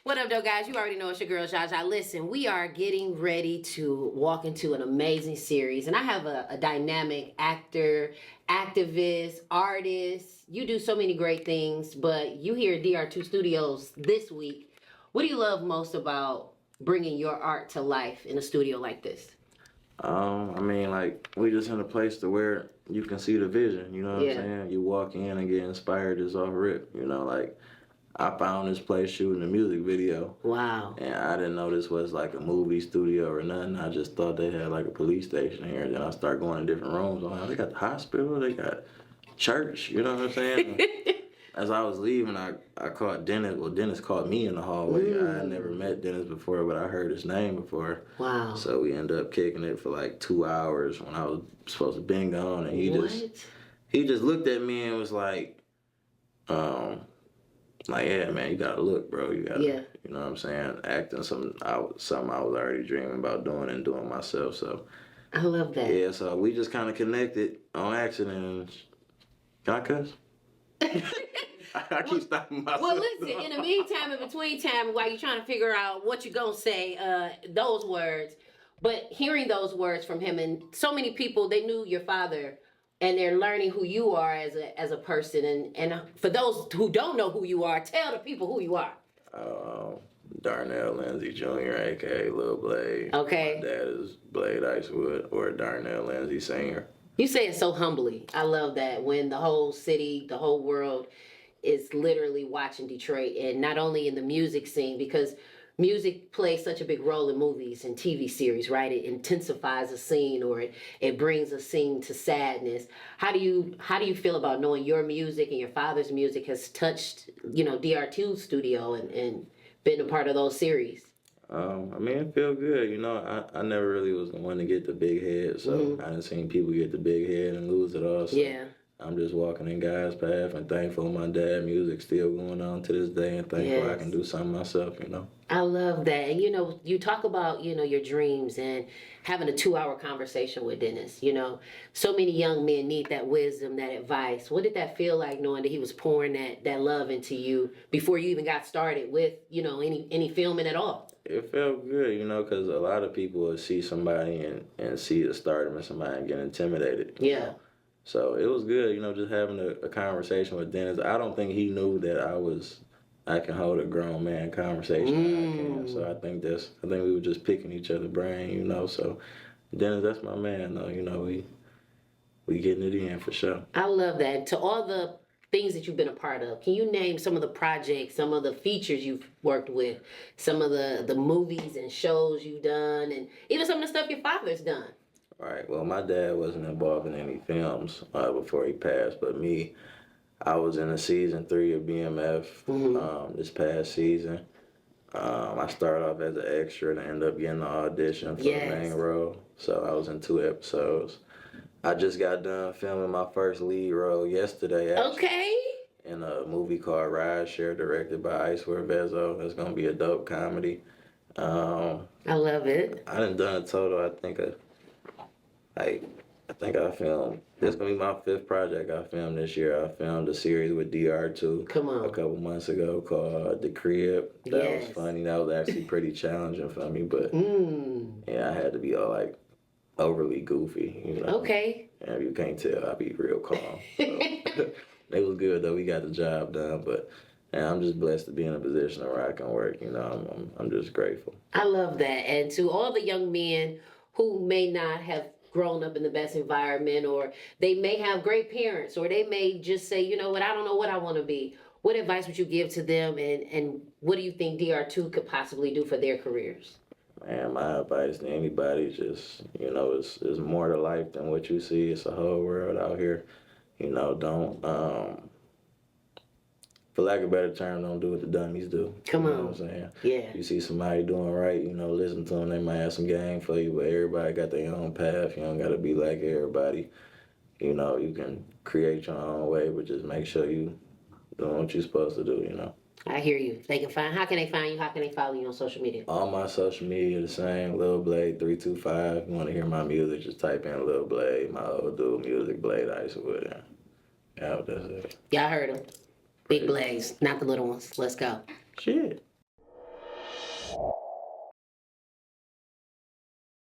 What up, though, guys? You already know it's your girl, Jaja. Listen, we are getting ready to walk into an amazing series, and I have a dynamic actor, activist, artist. You do so many great things, but you here at DR2 Studios this week. What do you love most about bringing your art to life in a studio like this? Like we just in a place to where you can see the vision, you know what Yeah. I'm saying? You walk in and get inspired just off rip, like I found this place shooting a music video. Wow. And I didn't know this was like a movie studio or nothing. I just thought they had like a police station here. Then I start going to different rooms. They got the hospital, they got church, you know what I'm saying? As I was leaving, I caught Dennis. Well, Dennis caught me in the hallway. I had never met Dennis before, but I heard his name before. Wow. So we ended up kicking it for like 2 hours when I was supposed to been gone. And he just looked at me and was like, yeah, man, you gotta look, bro. You gotta, you know what I'm saying? Acting something I was already dreaming about doing and doing myself. So I love that. yeah, so we just kind of connected on accident. Can I cuss? I keep stopping myself. Well, listen, in the meantime, in between time, while you're trying to figure out what you're going to say, those words, but hearing those words from him, and so many people, they knew your father, and they're learning who you are as a person. And for those who don't know who you are, tell the people who you are. Darnell Lindsay Jr., a.k.a. Lil Blade. Okay. My dad is Blade Icewood or Darnell Lindsay Sr. You say it so humbly. I love that when the whole city, the whole world is literally watching Detroit, and not only in the music scene, because music plays such a big role in movies and TV series, right? It intensifies a scene, or it brings a scene to sadness. How do you feel about knowing your music and your father's music has touched, DR2 studio and been a part of those series? It feel good. I never really was the one to get the big head, so I done seen people get the big head and lose it all. So Yeah. I'm just walking in God's path and thankful my dad music still going on to this day and thankful I can do something myself, I love that. And you talk about, your dreams and having a 2-hour conversation with Dennis. So many young men need that wisdom, that advice. What did that feel like knowing that he was pouring that love into you before you even got started with, any filming at all? It felt good, because a lot of people will see somebody and see the stardom in somebody and get intimidated. Yeah. So it was good, just having a conversation with Dennis. I don't think he knew that I can hold a grown man conversation. So I think we were just picking each other's brain, So Dennis, that's my man, though. We getting it in for sure. I love that. To all the things that you've been a part of, can you name some of the projects, some of the features you've worked with, some of the movies and shows you've done, and even some of the stuff your father's done? Right. Well, my dad wasn't involved in any films before he passed, but me, I was in season 3 of BMF this past season. I started off as an extra and ended up getting the audition for the main role. So I was in 2 episodes. I just got done filming my first lead role yesterday. Okay. In a movie called Rideshare, directed by Icewear Vezo. It's gonna be a dope comedy. I love it. I done a total. I think I filmed. This gonna be my 5th project I filmed this year. I filmed a series with DR2 a couple months ago called The Crib. That was funny. That was actually pretty challenging for me, but yeah, I had to be all like overly goofy. Okay. Yeah, you can't tell. I be real calm. So. It was good though. We got the job done, but I'm just blessed to be in a position where I can work. I'm just grateful. I love that. And to all the young men who may not have grown up in the best environment, or they may have great parents, or they may just say, you know what, I don't know what I want to be. What advice would you give to them, and what do you think DR2 could possibly do for their careers? Man, my advice to anybody is just, it's more to life than what you see. It's a whole world out here. Don't, for lack of a better term, don't do what the dummies do. Come on. You know what I'm saying? Yeah. You see somebody doing right, listen to them. They might have some game for you, but everybody got their own path. You don't got to be like everybody. You can create your own way, but just make sure you doing what you're supposed to do, I hear you. How can they find you? How can they follow you on social media? All my social media the same, Lil Blade 325. You want to hear my music, just type in Lil Blade, my old dude music, Blade Icewood. Yeah, that's it. Y'all heard him. Big Blaze, not the little ones. Let's go. Shit.